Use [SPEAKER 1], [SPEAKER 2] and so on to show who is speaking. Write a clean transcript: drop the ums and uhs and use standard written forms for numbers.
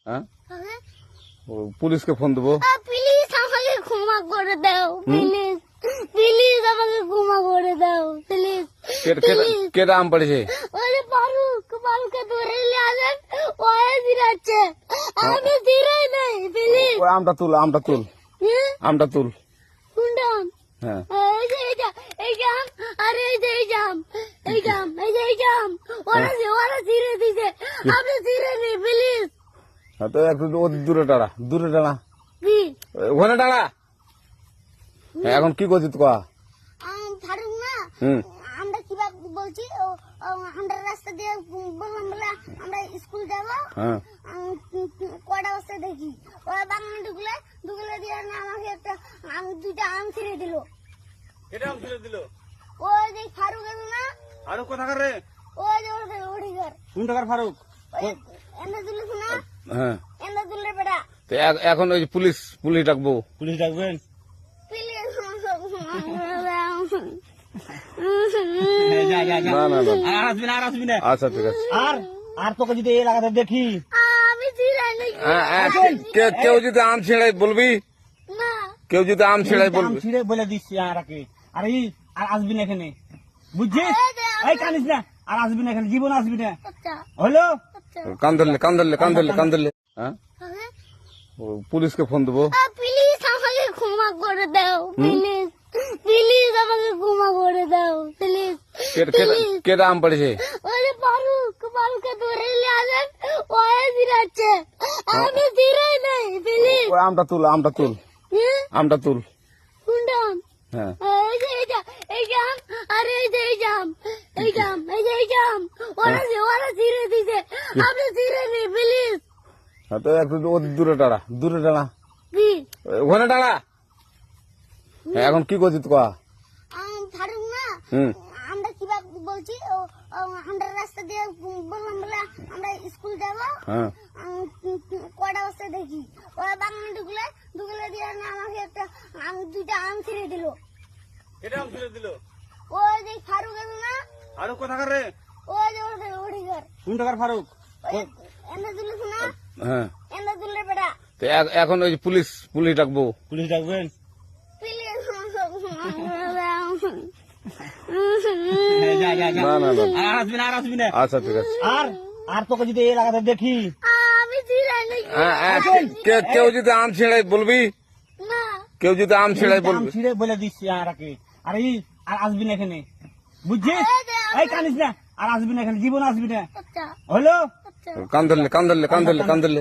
[SPEAKER 1] হ্যাঁ
[SPEAKER 2] হ্যাঁ?
[SPEAKER 1] পুলিশকে ফোন দেবো।
[SPEAKER 2] প্লিজ আমাকে ক্ষমা করে দাও, প্লিজ প্লিজ আমাকে ক্ষমা করে দাও, প্লিজ
[SPEAKER 1] কেটা আম পড়েছে?
[SPEAKER 2] ওই ফারুককে ধরে নিয়ে আসেন, ওয়ে দিরাচ্ছে, আমি দিরাই নাই, প্লিজ।
[SPEAKER 1] ওই আমটা তুল আমটা তুল।
[SPEAKER 2] কোনটা আম?
[SPEAKER 1] হ্যাঁ
[SPEAKER 2] এই যে এই জাম, আরে এই জাম ওরা ছিঁড়ে দিছে, আপনি ছিঁড়ে নি, প্লিজ
[SPEAKER 1] তো একটু দূরে টানা
[SPEAKER 2] প্লিজ।
[SPEAKER 1] ওখানে টানা। এখন কি করছিস কয়া?
[SPEAKER 2] ফারুক না,
[SPEAKER 1] হুম
[SPEAKER 2] আমরা কিভাবে বলছি, আমরা রাস্তা দিয়ে বললাম বলে আমরা স্কুল যাবো,
[SPEAKER 1] হ্যাঁ
[SPEAKER 2] কটা বস্তা দেখি ওরা বাগানে ঢুকলে দিয়ে না আমাকে একটা দুইটা আম ছিঁড়ে দিল।
[SPEAKER 1] এটা আম ছেড়ে দিল।
[SPEAKER 2] ওই যে ফারুক আছে না,
[SPEAKER 1] ফারুক কোথাকার রে?
[SPEAKER 2] ওই যে ওটিকার
[SPEAKER 1] কোন টাকার ফারুক?
[SPEAKER 2] এন্দা তুলিস না,
[SPEAKER 1] হ্যাঁ
[SPEAKER 2] এন্দা তুললে বেটা,
[SPEAKER 1] তো এখন ওই পুলিশ ডাকবো। পুলিশ ডাকবেন?
[SPEAKER 2] প্লিজ
[SPEAKER 1] না আচ্ছা ঠিক আছে।
[SPEAKER 3] আর তোকে যদি এই লাগাতে দেখি,
[SPEAKER 2] আমি ছিঁড়াই নাই
[SPEAKER 1] কেউ যদি আম ছেড়াই বলবি,
[SPEAKER 2] না,
[SPEAKER 1] কেউ যদি আম ছেড়াই বলবি।
[SPEAKER 3] ছিঁড়ে বলে দিচ্ছি আর আসবি না এখানে, বুঝছিস? এই কানিস না, আর আসবি না এখানে, জীবন আসবি না,
[SPEAKER 2] আচ্ছা
[SPEAKER 3] হলো?
[SPEAKER 2] আচ্ছা
[SPEAKER 1] কান ধরলে হ্যাঁ
[SPEAKER 2] হ্যাঁ?
[SPEAKER 1] পুলিশকে ফোন দেবো।
[SPEAKER 2] প্লিজ আমাকে ক্ষমা করে দাও, প্লিজ আমাকে ক্ষমা করে দাও, প্লিজ
[SPEAKER 1] কেটা আম পড়েছে?
[SPEAKER 2] ওই যে ফারুককে ধরে নিয়ে আসেন, ওয়ে দিরাচ্ছে, আমি দিরাই নাই, প্লিজ।
[SPEAKER 1] ওই আমটা তুল আমটা তুল।
[SPEAKER 2] কোনটা আম?
[SPEAKER 1] হ্যাঁ
[SPEAKER 2] এই যে এই জাম, আরে এই জাম ওরা ছিঁড়ে দিছে, আপনি ছিঁড়ে নি, প্লিজ
[SPEAKER 1] তো একটু দূরে টানা
[SPEAKER 2] প্লিজ।
[SPEAKER 1] ওখানে টানা। এখন কি করছিস কয়া?
[SPEAKER 2] ফারুক না,
[SPEAKER 1] হুম
[SPEAKER 2] আমরা কিভাবে বলছি, আমরা রাস্তা দিয়ে বললাম বলে আমরা স্কুল যাবো,
[SPEAKER 1] হ্যাঁ
[SPEAKER 2] কটা বস্তা দেখি ওরা বাগানে ঢুকলে দিয়ে না আমাকে একটা দুইটা আম ছিঁড়ে দিল।
[SPEAKER 1] এটা আম ছেড়ে দিল।
[SPEAKER 2] ওই যে ফারুক আছে না,
[SPEAKER 1] ফারুক কোথাকার রে?
[SPEAKER 2] ওই যে ওটিকার
[SPEAKER 3] কোন টাকার ফারুক?
[SPEAKER 2] এন্দা তুলিস না,
[SPEAKER 1] হ্যাঁ
[SPEAKER 2] এন্দা তুললে বেটা,
[SPEAKER 1] তো এখন ওই পুলিশ ডাকবো।
[SPEAKER 3] পুলিশ ডাকবেন?
[SPEAKER 2] প্লিজ
[SPEAKER 1] না
[SPEAKER 3] আর আসবি না,
[SPEAKER 1] আচ্ছা ঠিক আছে।
[SPEAKER 3] আর তোকে যদি এই লাগাতে দেখি,
[SPEAKER 2] আমি ছিঁড়াই নাই
[SPEAKER 1] কেউ যদি আম ছেড়াই বলবি,
[SPEAKER 2] না,
[SPEAKER 1] কেউ যদি আম ছেড়াই বলবি।
[SPEAKER 3] ছিঁড়ে বলে দিচ্ছি আর আসবি না এখানে, বুঝছিস? এই কানিস না, আর আসবি না এখানে, জীবন আসবি না,
[SPEAKER 2] আচ্ছা
[SPEAKER 3] হলো?
[SPEAKER 2] আচ্ছা
[SPEAKER 1] কান ধরলে